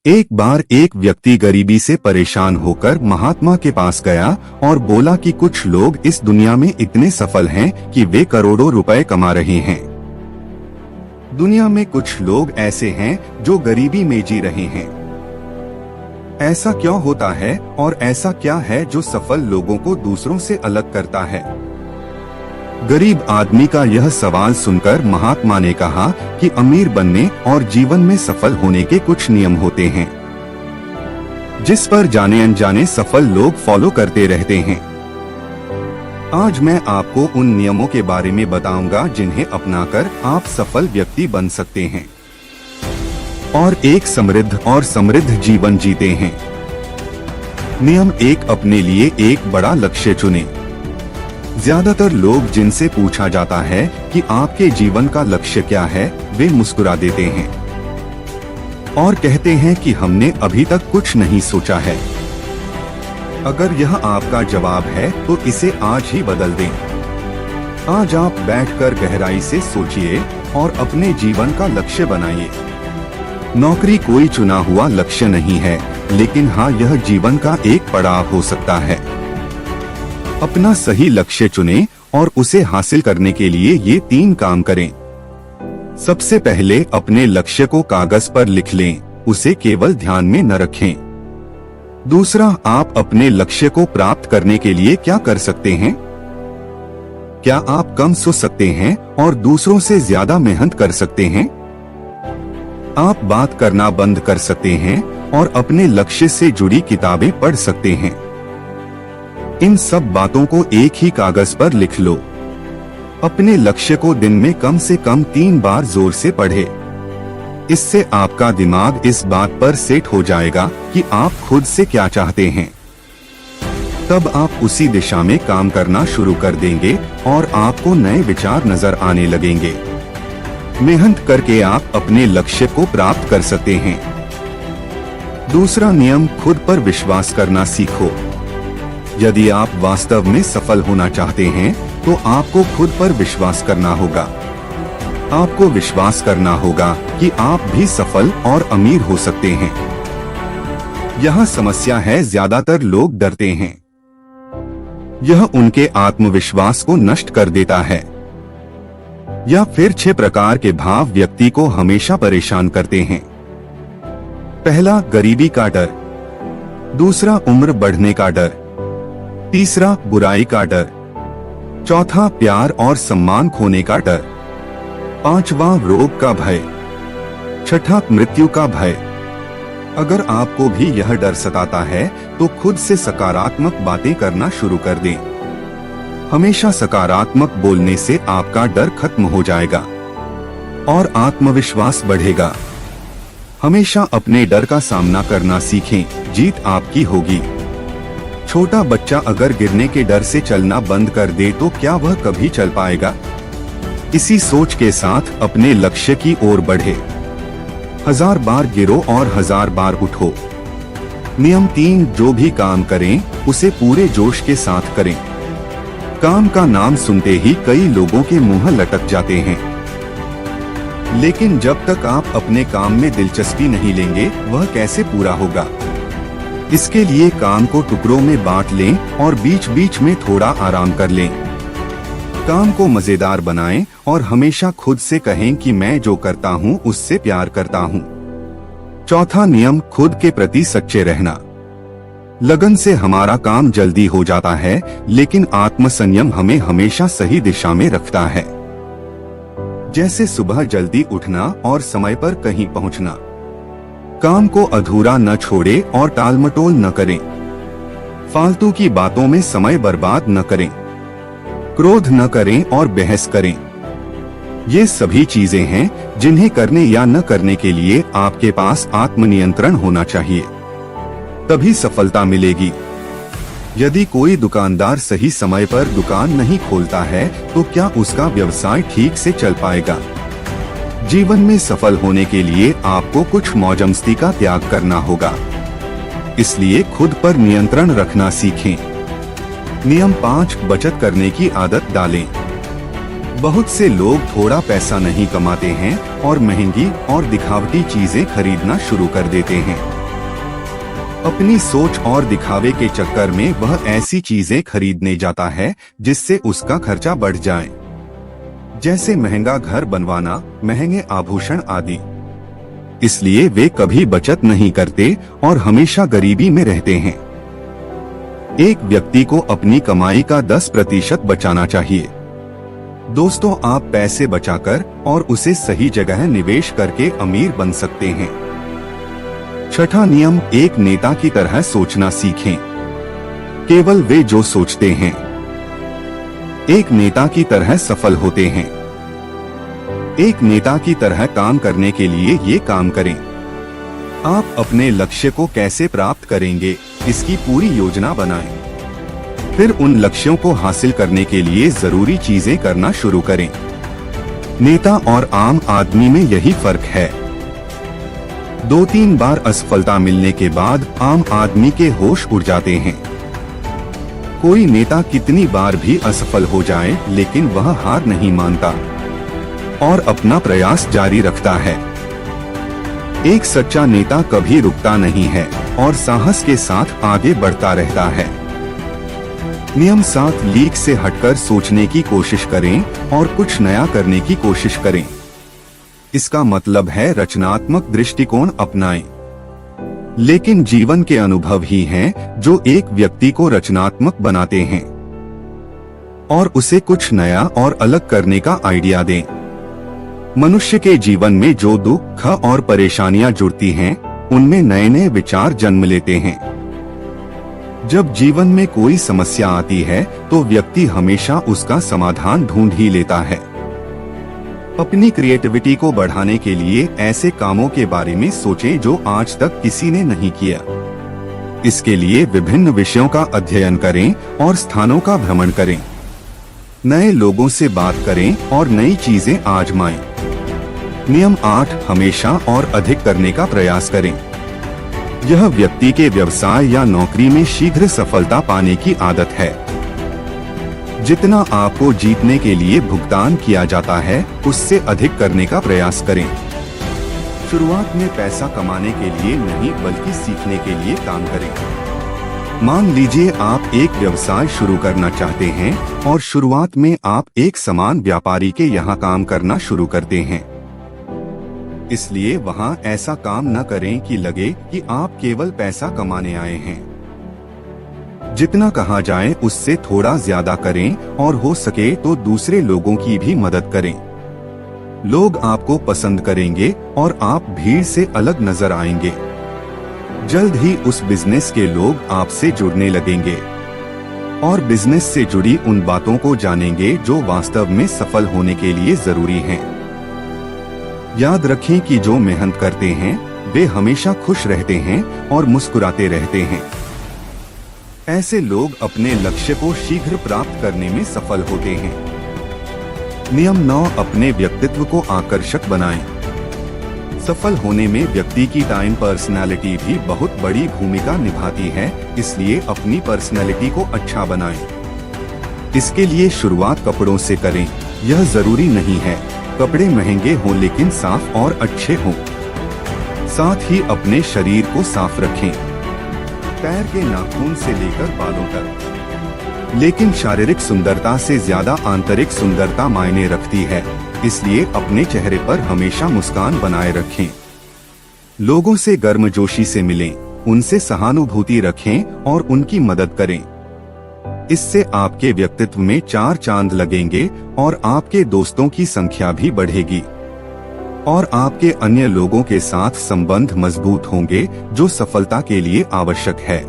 एक बार एक व्यक्ति गरीबी से परेशान होकर महात्मा के पास गया और बोला कि कुछ लोग इस दुनिया में इतने सफल हैं कि वे करोड़ों रुपए कमा रहे हैं। दुनिया में कुछ लोग ऐसे हैं जो गरीबी में जी रहे हैं। ऐसा क्यों होता है और ऐसा क्या है जो सफल लोगों को दूसरों से अलग करता है? गरीब आदमी का यह सवाल सुनकर महात्मा ने कहा कि अमीर बनने और जीवन में सफल होने के कुछ नियम होते हैं, जिस पर जाने अनजाने सफल लोग फॉलो करते रहते हैं। आज मैं आपको उन नियमों के बारे में बताऊंगा जिन्हें अपनाकर आप सफल व्यक्ति बन सकते हैं और एक समृद्ध जीवन जीते हैं। नियम 1, अपने लिए एक बड़ा लक्ष्य चुनें। ज्यादातर लोग जिनसे पूछा जाता है कि आपके जीवन का लक्ष्य क्या है, वे मुस्कुरा देते हैं और कहते हैं कि हमने अभी तक कुछ नहीं सोचा है। अगर यह आपका जवाब है तो इसे आज ही बदल दें। आज आप बैठकर गहराई से सोचिए और अपने जीवन का लक्ष्य बनाइए। नौकरी कोई चुना हुआ लक्ष्य नहीं है, लेकिन हाँ, यह जीवन का एक पड़ाव हो सकता है। अपना सही लक्ष्य चुनें और उसे हासिल करने के लिए ये 3 काम करें। सबसे पहले अपने लक्ष्य को कागज पर लिख लें, उसे केवल ध्यान में न रखें। दूसरा, आप अपने लक्ष्य को प्राप्त करने के लिए क्या कर सकते हैं? क्या आप कम सो सकते हैं और दूसरों से ज्यादा मेहनत कर सकते हैं? आप बात करना बंद कर सकते हैं और अपने लक्ष्य से जुड़ी किताबें पढ़ सकते हैं। इन सब बातों को एक ही कागज पर लिख लो। अपने लक्ष्य को दिन में कम से कम 3 बार जोर से पढ़े। इससे आपका दिमाग इस बात पर सेट हो जाएगा कि आप खुद से क्या चाहते हैं। तब आप उसी दिशा में काम करना शुरू कर देंगे और आपको नए विचार नजर आने लगेंगे। मेहनत करके आप अपने लक्ष्य को प्राप्त कर सकते हैं। दूसरा नियम, खुद पर विश्वास करना सीखो। यदि आप वास्तव में सफल होना चाहते हैं तो आपको खुद पर विश्वास करना होगा। आपको विश्वास करना होगा कि आप भी सफल और अमीर हो सकते हैं। यह समस्या है, ज्यादातर लोग डरते हैं। यह उनके आत्मविश्वास को नष्ट कर देता है। या फिर 6 प्रकार के भाव व्यक्ति को हमेशा परेशान करते हैं। पहला, गरीबी का डर। दूसरा, उम्र बढ़ने का डर। तीसरा, बुराई का डर। चौथा, प्यार और सम्मान खोने का डर। 5वां, रोग का भय। 6ठा, मृत्यु का भय। अगर आपको भी यह डर सताता है तो खुद से सकारात्मक बातें करना शुरू कर दें। हमेशा सकारात्मक बोलने से आपका डर खत्म हो जाएगा और आत्मविश्वास बढ़ेगा। हमेशा अपने डर का सामना करना सीखें, जीत आपकी होगी। छोटा बच्चा अगर गिरने के डर से चलना बंद कर दे तो क्या वह कभी चल पाएगा? इसी सोच के साथ अपने लक्ष्य की ओर बढ़े। 1000 बार गिरो और 1000 बार उठो। नियम 3, जो भी काम करें उसे पूरे जोश के साथ करें। काम का नाम सुनते ही कई लोगों के मुंह लटक जाते हैं, लेकिन जब तक आप अपने काम में दिलचस्पी नहीं लेंगे वह कैसे पूरा होगा? इसके लिए काम को टुकड़ों में बांट लें और बीच बीच में थोड़ा आराम कर लें। काम को मजेदार बनाएं और हमेशा खुद से कहें कि मैं जो करता हूं उससे प्यार करता हूं। चौथा नियम, खुद के प्रति सच्चे रहना। लगन से हमारा काम जल्दी हो जाता है, लेकिन आत्मसंयम हमें हमेशा सही दिशा में रखता है। जैसे सुबह जल्दी उठना और समय पर कहीं पहुंचना। काम को अधूरा न छोड़े और टालमटोल न करें। फालतू की बातों में समय बर्बाद न करें। क्रोध न करें और बहस करें। ये सभी चीजें हैं जिन्हें करने या न करने के लिए आपके पास आत्मनियंत्रण होना चाहिए, तभी सफलता मिलेगी। यदि कोई दुकानदार सही समय पर दुकान नहीं खोलता है तो क्या उसका व्यवसाय ठीक से चल पाएगा? जीवन में सफल होने के लिए आपको कुछ मौजमस्ती का त्याग करना होगा, इसलिए खुद पर नियंत्रण रखना सीखें। नियम 5, बचत करने की आदत डालें। बहुत से लोग थोड़ा पैसा नहीं कमाते हैं और महंगी और दिखावटी चीजें खरीदना शुरू कर देते हैं। अपनी सोच और दिखावे के चक्कर में वह ऐसी चीजें खरीदने जाता है जिससे उसका खर्चा बढ़ जाए, जैसे महंगा घर बनवाना, महंगे आभूषण आदि। इसलिए वे कभी बचत नहीं करते और हमेशा गरीबी में रहते हैं। एक व्यक्ति को अपनी कमाई का 10% बचाना चाहिए। दोस्तों, आप पैसे बचाकर और उसे सही जगह निवेश करके अमीर बन सकते हैं। छठा नियम, एक नेता की तरह सोचना सीखें। केवल वे जो सोचते हैं एक नेता की तरह सफल होते हैं। एक नेता की तरह काम करने के लिए ये काम करें। आप अपने लक्ष्य को कैसे प्राप्त करेंगे, इसकी पूरी योजना बनाएं। फिर उन लक्ष्यों को हासिल करने के लिए जरूरी चीजें करना शुरू करें। नेता और आम आदमी में यही फर्क है। 2-3 बार असफलता मिलने के बाद आम आदमी के होश उड़ जाते हैं। कोई नेता कितनी बार भी असफल हो जाए, लेकिन वह हार नहीं मानता और अपना प्रयास जारी रखता है। एक सच्चा नेता कभी रुकता नहीं है और साहस के साथ आगे बढ़ता रहता है। नियम 7, लीक से हटकर सोचने की कोशिश करें और कुछ नया करने की कोशिश करें। इसका मतलब है रचनात्मक दृष्टिकोण अपनाएं। लेकिन जीवन के अनुभव ही हैं जो एक व्यक्ति को रचनात्मक बनाते हैं और उसे कुछ नया और अलग करने का आइडिया दें। मनुष्य के जीवन में जो दुख और परेशानियां जुड़ती हैं, उनमें नए नए विचार जन्म लेते हैं। जब जीवन में कोई समस्या आती है तो व्यक्ति हमेशा उसका समाधान ढूंढ ही लेता है। अपनी क्रिएटिविटी को बढ़ाने के लिए ऐसे कामों के बारे में सोचें जो आज तक किसी ने नहीं किया। इसके लिए विभिन्न विषयों का अध्ययन करें और स्थानों का भ्रमण करें। नए लोगों से बात करें और नई चीजें आजमाएं। नियम 8, हमेशा और अधिक करने का प्रयास करें। यह व्यक्ति के व्यवसाय या नौकरी में शीघ्र सफलता पाने की आदत है। जितना आपको जीतने के लिए भुगतान किया जाता है, उससे अधिक करने का प्रयास करें। शुरुआत में पैसा कमाने के लिए नहीं, बल्कि सीखने के लिए काम करें। मान लीजिए आप एक व्यवसाय शुरू करना चाहते हैं और शुरुआत में आप एक सामान व्यापारी के यहाँ काम करना शुरू करते हैं। इसलिए वहाँ ऐसा काम न करें कि लगे कि आप केवल पैसा कमाने आए हैं। जितना कहा जाए उससे थोड़ा ज्यादा करें और हो सके तो दूसरे लोगों की भी मदद करें। लोग आपको पसंद करेंगे और आप भीड़ से अलग नजर आएंगे। जल्द ही उस बिजनेस के लोग आपसे जुड़ने लगेंगे और बिजनेस से जुड़ी उन बातों को जानेंगे जो वास्तव में सफल होने के लिए जरूरी हैं। याद रखें कि जो मेहनत करते हैं वे हमेशा खुश रहते हैं और मुस्कुराते रहते हैं। ऐसे लोग अपने लक्ष्य को शीघ्र प्राप्त करने में सफल होते हैं। नियम 9, अपने व्यक्तित्व को आकर्षक बनाएं। सफल होने में व्यक्ति की टाइम पर्सनालिटी भी बहुत बड़ी भूमिका निभाती है, इसलिए अपनी पर्सनालिटी को अच्छा बनाएं। इसके लिए शुरुआत कपड़ों से करें। यह जरूरी नहीं है कपड़े महंगे हों, लेकिन साफ और अच्छे हों। साथ ही अपने शरीर को साफ रखें, पैर के नाखून से लेकर बालों तक। लेकिन शारीरिक सुंदरता से ज्यादा आंतरिक सुंदरता मायने रखती है, इसलिए अपने चेहरे पर हमेशा मुस्कान बनाए रखें। लोगों से गर्मजोशी से मिलें, उनसे सहानुभूति रखें और उनकी मदद करें। इससे आपके व्यक्तित्व में 4 चांद लगेंगे और आपके दोस्तों की संख्या भी बढ़ेगी और आपके अन्य लोगों के साथ संबंध मजबूत होंगे, जो सफलता के लिए आवश्यक है।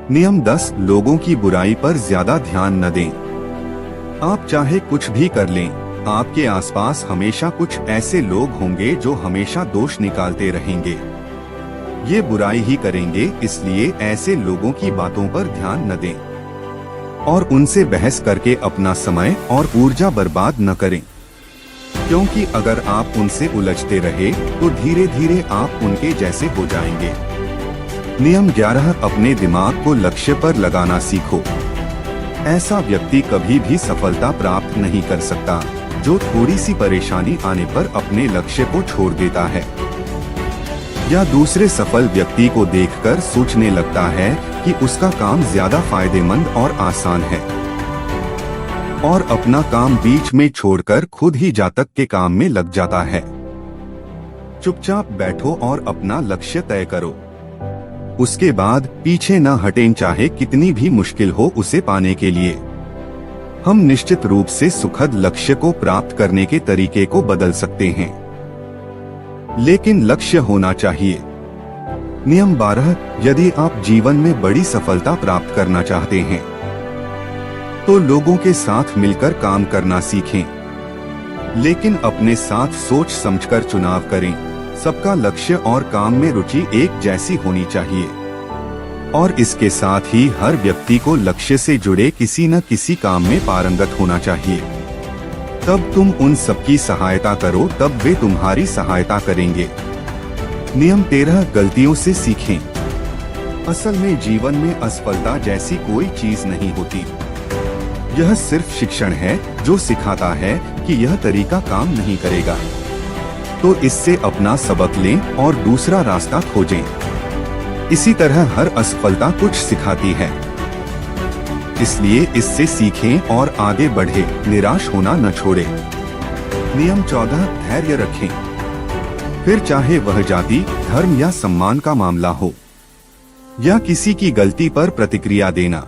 नियम 10, लोगों की बुराई पर ज्यादा ध्यान न दें। आप चाहे कुछ भी कर लें, आपके आसपास हमेशा कुछ ऐसे लोग होंगे जो हमेशा दोष निकालते रहेंगे। ये बुराई ही करेंगे, इसलिए ऐसे लोगों की बातों पर ध्यान न दें और उनसे बहस करके अपना समय और ऊर्जा बर्बाद न करें, क्योंकि अगर आप उनसे उलझते रहे तो धीरे धीरे आप उनके जैसे हो जाएंगे। नियम 11, अपने दिमाग को लक्ष्य पर लगाना सीखो। ऐसा व्यक्ति कभी भी सफलता प्राप्त नहीं कर सकता जो थोड़ी सी परेशानी आने पर अपने लक्ष्य को छोड़ देता है। या दूसरे सफल व्यक्ति को देखकर सोचने लगता है कि उसका काम ज्यादा फायदेमंद और आसान है, और अपना काम बीच में छोड़कर खुद ही जातक के काम में लग जाता है। चुपचाप बैठो और अपना लक्ष्य तय करो। उसके बाद पीछे न हटें, चाहे कितनी भी मुश्किल हो उसे पाने के लिए। हम निश्चित रूप से सुखद लक्ष्य को प्राप्त करने के तरीके को बदल सकते हैं, लेकिन लक्ष्य होना चाहिए। नियम 12, यदि आप जीवन में बड़ी सफलता प्राप्त करना चाहते हैं तो लोगों के साथ मिलकर काम करना सीखें, लेकिन अपने साथ सोच समझकर चुनाव करें। सबका लक्ष्य और काम में रुचि एक जैसी होनी चाहिए, और इसके साथ ही हर व्यक्ति को लक्ष्य से जुड़े किसी न किसी काम में पारंगत होना चाहिए। तब तुम उन सबकी सहायता करो, तब वे तुम्हारी सहायता करेंगे। नियम 13, गलतियों से सीखें। असल में जीवन में असफलता जैसी कोई चीज नहीं होती। यह सिर्फ शिक्षण है जो सिखाता है कि यह तरीका काम नहीं करेगा, तो इससे अपना सबक लें और दूसरा रास्ता खोजें। इसी तरह हर असफलता कुछ सिखाती है, इसलिए इससे सीखें और आगे बढ़े, निराश होना न छोड़ें। नियम 14, धैर्य रखें। फिर चाहे वह जाति, धर्म या सम्मान का मामला हो, या किसी की गलती पर प्रतिक्रिया देना,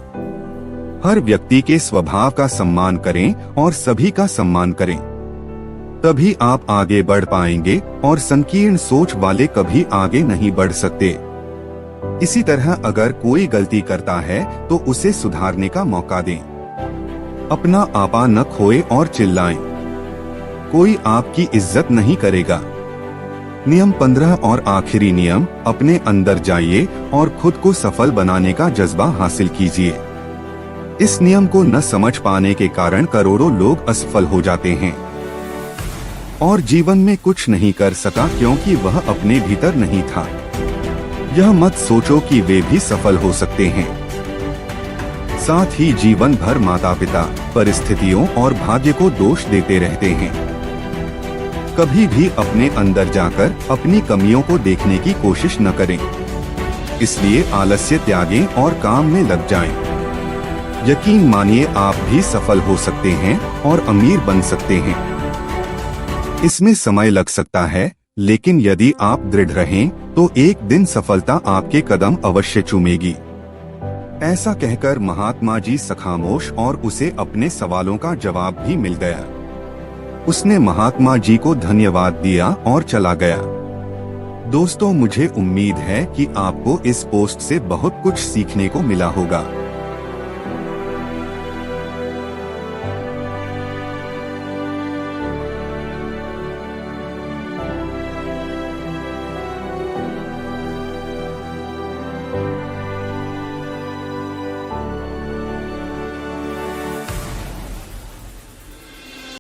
हर व्यक्ति के स्वभाव का सम्मान करें और सभी का सम्मान करें। तभी आप आगे बढ़ पाएंगे, और संकीर्ण सोच वाले कभी आगे नहीं बढ़ सकते। इसी तरह अगर कोई गलती करता है तो उसे सुधारने का मौका दें। अपना आपा न खोए और चिल्लाएं, कोई आपकी इज्जत नहीं करेगा। नियम 15 और आखिरी नियम, अपने अंदर जाइए और खुद को सफल बनाने का जज्बा हासिल कीजिए। इस नियम को न समझ पाने के कारण करोड़ों लोग असफल हो जाते हैं और जीवन में कुछ नहीं कर सका, क्योंकि वह अपने भीतर नहीं था। यह मत सोचो कि वे भी सफल हो सकते हैं। साथ ही जीवन भर माता पिता, परिस्थितियों और भाग्य को दोष देते रहते हैं। कभी भी अपने अंदर जाकर अपनी कमियों को देखने की कोशिश न करें। इसलिए आलस्य त्यागें और काम में लग जाएं। यकीन मानिए, आप भी सफल हो सकते हैं और अमीर बन सकते हैं। इसमें समय लग सकता है, लेकिन यदि आप दृढ़ रहें तो एक दिन सफलता आपके कदम अवश्य चूमेगी। ऐसा कहकर महात्मा जी खामोश, और उसे अपने सवालों का जवाब भी मिल गया। उसने महात्मा जी को धन्यवाद दिया और चला गया। दोस्तों, मुझे उम्मीद है कि आपको इस पोस्ट से बहुत कुछ सीखने को मिला होगा।